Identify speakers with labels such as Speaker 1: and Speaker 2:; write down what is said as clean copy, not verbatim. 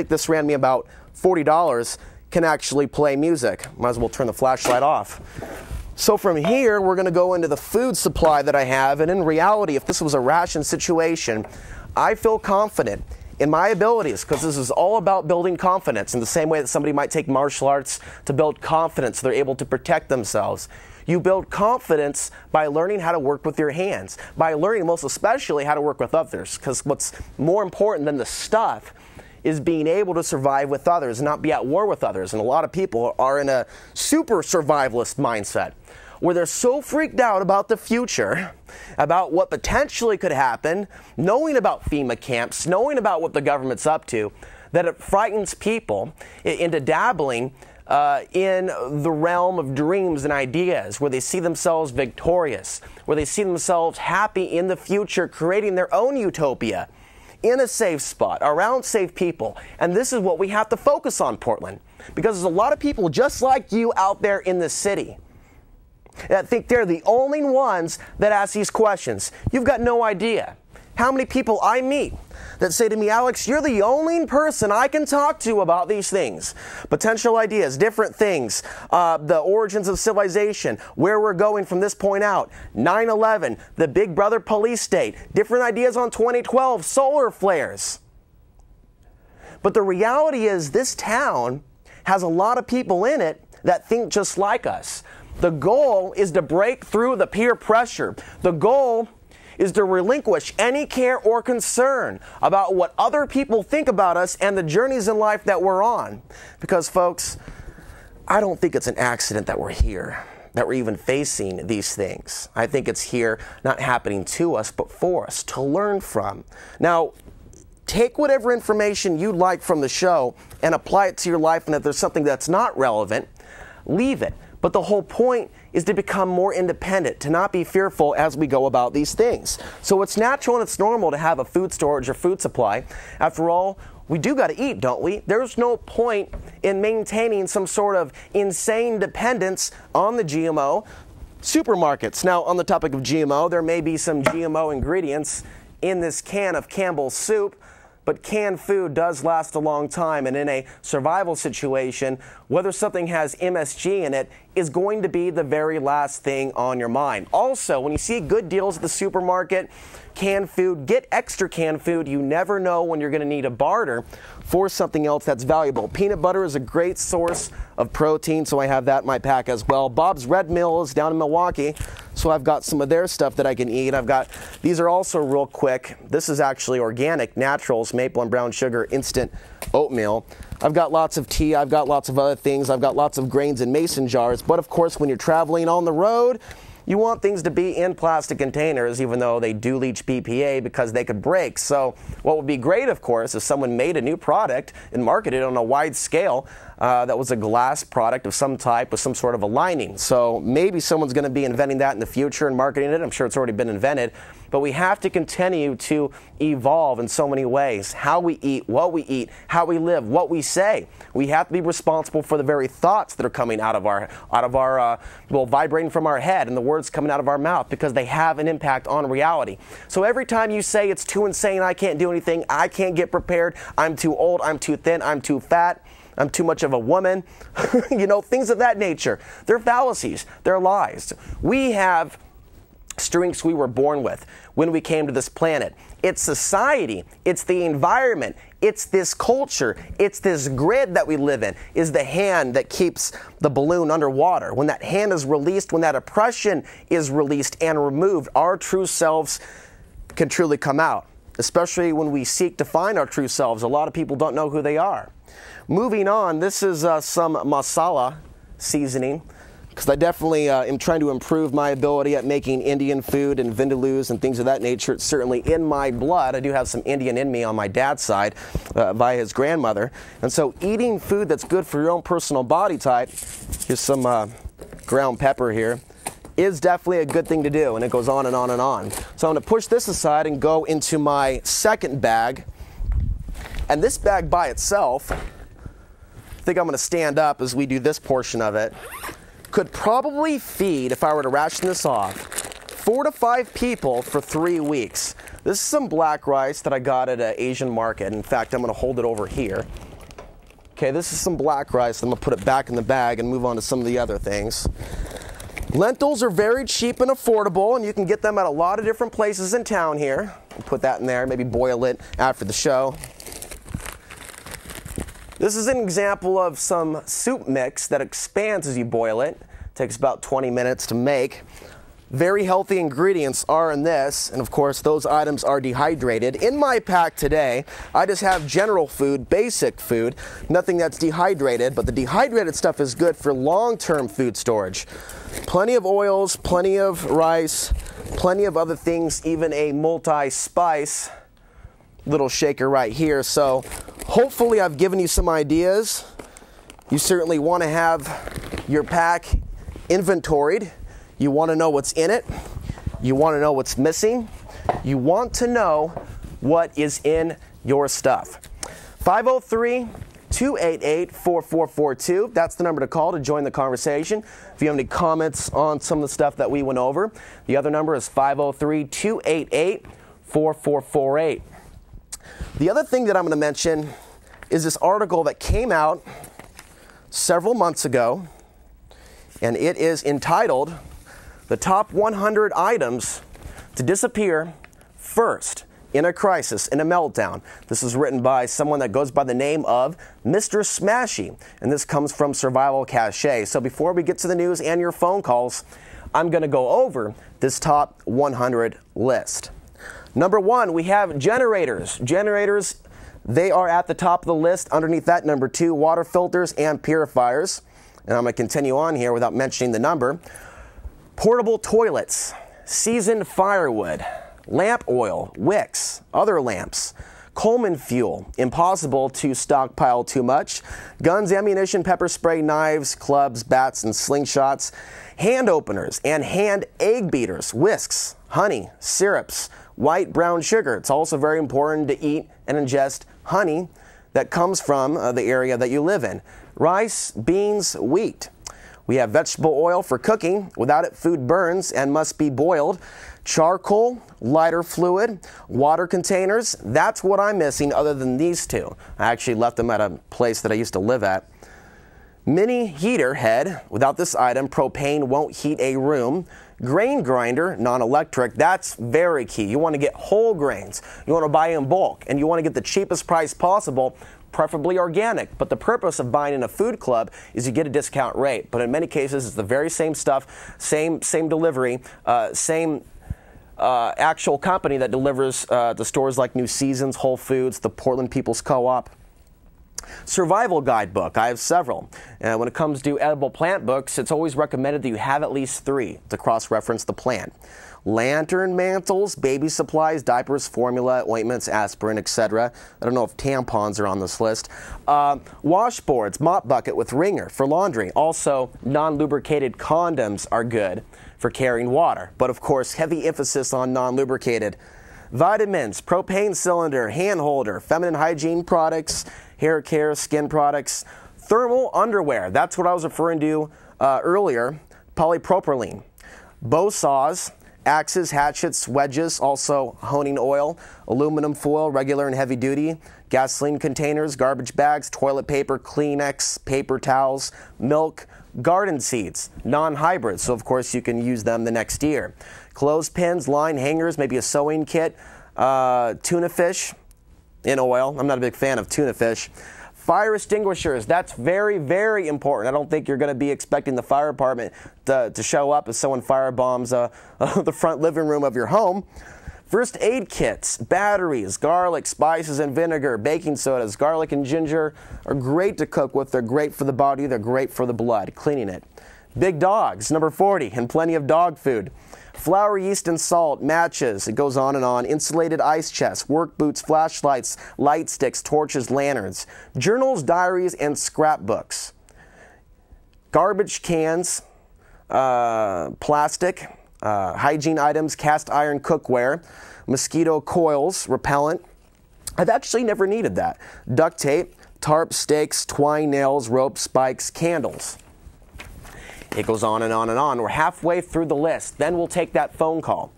Speaker 1: this ran me about $40, can actually play music. Might as well turn the flashlight off. So from here, we're going to go into the food supply that I have, and in reality, if this was a ration situation, I feel confident in my abilities, because this is all about building confidence in the same way that somebody might take martial arts to build confidence so they're able to protect themselves. You build confidence by learning how to work with your hands, by learning most especially how to work with others, because what's more important than the stuff is being able to survive with others, not be at war with others. And a lot of people are in a super survivalist mindset, where they're so freaked out about the future, about what potentially could happen, knowing about FEMA camps, knowing about what the government's up to, that it frightens people into dabbling in the realm of dreams and ideas, where they see themselves victorious, where they see themselves happy in the future, creating their own utopia in a safe spot, around safe people. And this is what we have to focus on, Portland, because there's a lot of people just like you out there in the city that think they're the only ones that ask these questions. You've got no idea how many people I meet that say to me, Alex, you're the only person I can talk to about these things. Potential ideas, different things, the origins of civilization, where we're going from this point out, 9/11, the Big Brother police state, different ideas on 2012, solar flares. But the reality is this town has a lot of people in it that think just like us. The goal is to break through the peer pressure. The goal is to relinquish any care or concern about what other people think about us and the journeys in life that we're on. Because, folks, I don't think it's an accident that we're here, that we're even facing these things. I think it's here not happening to us, but for us to learn from. Now, take whatever information you like from the show and apply it to your life, and if there's something that's not relevant, leave it. But the whole point is to become more independent, to not be fearful as we go about these things. So it's natural and it's normal to have a food storage or food supply. After all, we do got to eat, don't we? There's no point in maintaining some sort of insane dependence on the GMO supermarkets. Now, on the topic of GMO, there may be some GMO ingredients in this can of Campbell's soup, but canned food does last a long time, and in a survival situation, whether something has MSG in it is going to be the very last thing on your mind. Also, when you see good deals at the supermarket, canned food, get extra canned food. You never know when you're going to need a barter for something else that's valuable. Peanut butter is a great source of protein, so I have that in my pack as well. Bob's Red Mill is down in Milwaukee, so I've got some of their stuff that I can eat. These are also real quick. This is actually organic, naturals, maple and brown sugar, instant oatmeal. I've got lots of tea. I've got lots of other things. I've got lots of grains in mason jars. But of course, when you're traveling on the road, you want things to be in plastic containers, even though they do leach BPA because they could break. So what would be great, of course, is someone made a new product and marketed it on a wide scale that was a glass product of some type with some sort of a lining. So maybe someone's going to be inventing that in the future and marketing it. I'm sure it's already been invented. But we have to continue to evolve in so many ways. How we eat, how we live, what we say. We have to be responsible for the very thoughts that are coming out of our vibrating from our head and the words coming out of our mouth, because they have an impact on reality. So every time you say it's too insane, I can't do anything, I can't get prepared, I'm too old, I'm too thin, I'm too fat, I'm too much of a woman, things of that nature. They're fallacies, they're lies. We have strengths we were born with when we came to this planet. It's society, it's the environment, it's this culture, it's this grid that we live in, is the hand that keeps the balloon underwater. When that hand is released, when that oppression is released and removed, our true selves can truly come out, especially when we seek to find our true selves. A lot of people don't know who they are. Moving on, this is some masala seasoning, because I definitely am trying to improve my ability at making Indian food and vindaloos and things of that nature. It's certainly in my blood. I do have some Indian in me on my dad's side via his grandmother. And so eating food that's good for your own personal body type, here's some ground pepper here, is definitely a good thing to do. And it goes on and on and on. So I'm going to push this aside and go into my second bag. And this bag by itself, I think I'm going to stand up as we do this portion of it, could probably feed, if I were to ration this off, 4 to 5 people for 3 weeks. This is some black rice that I got at an Asian market. In fact, I'm going to hold it over here. Okay, this is some black rice. I'm gonna put it back in the bag and move on to some of the other things. Lentils are very cheap and affordable, and you can get them at a lot of different places in town here. Put that in there, maybe boil it after the show. This is an example of some soup mix that expands as you boil it. Takes about 20 minutes to make. Very healthy ingredients are in this, and of course those items are dehydrated. In my pack today, I just have general food, basic food, nothing that's dehydrated, but the dehydrated stuff is good for long-term food storage. Plenty of oils, plenty of rice, plenty of other things, even a multi-spice little shaker right here. So hopefully I've given you some ideas. You certainly want to have your pack inventoried. You want to know what's in it. You want to know what's missing. You want to know what is in your stuff. 503-288-4442. That's the number to call to join the conversation. If you have any comments on some of the stuff that we went over, the other number is 503-288-4448. The other thing that I'm going to mention is this article that came out several months ago, and it is entitled "The Top 100 Items to Disappear First in a Crisis, in a Meltdown." This is written by someone that goes by the name of Mr. Smashy, and this comes from Survival Cache. So before we get to the news and your phone calls, I'm going to go over this top 100 list. Number 1, we have generators. Generators, they are at the top of the list. Underneath that, number 2, water filters and purifiers. And I'm going to continue on here without mentioning the number. Portable toilets, seasoned firewood, lamp oil, wicks, other lamps, Coleman fuel, impossible to stockpile too much, guns, ammunition, pepper spray, knives, clubs, bats, and slingshots, hand openers and hand egg beaters, whisks, honey, syrups, white brown sugar. It's also very important to eat and ingest honey that comes from the area that you live in. Rice, beans, wheat. We have vegetable oil for cooking. Without it, food burns and must be boiled. Charcoal, lighter fluid, water containers. That's what I'm missing other than these two. I actually left them at a place that I used to live at. Mini heater head. Without this item, propane won't heat a room. Grain grinder, non-electric. That's very key. You want to get whole grains. You want to buy in bulk, and you want to get the cheapest price possible, preferably organic. But the purpose of buying in a food club is you get a discount rate. But in many cases, it's the very same stuff, same delivery, same actual company that delivers to stores like New Seasons, Whole Foods, the Portland People's Co-op. Survival guidebook. I have several. When it comes to edible plant books, it's always recommended that you have at least 3 to cross-reference the plant. Lantern mantles, baby supplies, diapers, formula, ointments, aspirin, etc. I don't know if tampons are on this list. Washboards, mop bucket with wringer for laundry. Also, non-lubricated condoms are good for carrying water, but of course, heavy emphasis on non-lubricated. Vitamins, propane cylinder, hand holder, feminine hygiene products, hair care, skin products, thermal underwear. That's what I was referring to earlier. Polypropylene, bow saws, axes, hatchets, wedges, also honing oil, aluminum foil, regular and heavy duty, gasoline containers, garbage bags, toilet paper, Kleenex, paper towels, milk, garden seeds, non-hybrid, so of course you can use them the next year. Clothespins, line hangers, maybe a sewing kit, tuna fish in oil. I'm not a big fan of tuna fish. Fire extinguishers, that's very, very important. I don't think you're going to be expecting the fire department to show up if someone firebombs the front living room of your home. First aid kits, batteries, garlic, spices and vinegar, baking sodas, garlic and ginger are great to cook with. They're great for the body. They're great for the blood, cleaning it. Big dogs, number 40, and plenty of dog food. Flour, yeast, and salt, matches, it goes on and on. Insulated ice chests, work boots, flashlights, light sticks, torches, lanterns. Journals, diaries, and scrapbooks. Garbage cans, plastic, hygiene items, cast iron cookware, mosquito coils, repellent. I've actually never needed that. Duct tape, tarp, stakes, twine, nails, rope, spikes, candles. It goes on and on and on. We're halfway through the list. Then we'll take that phone call.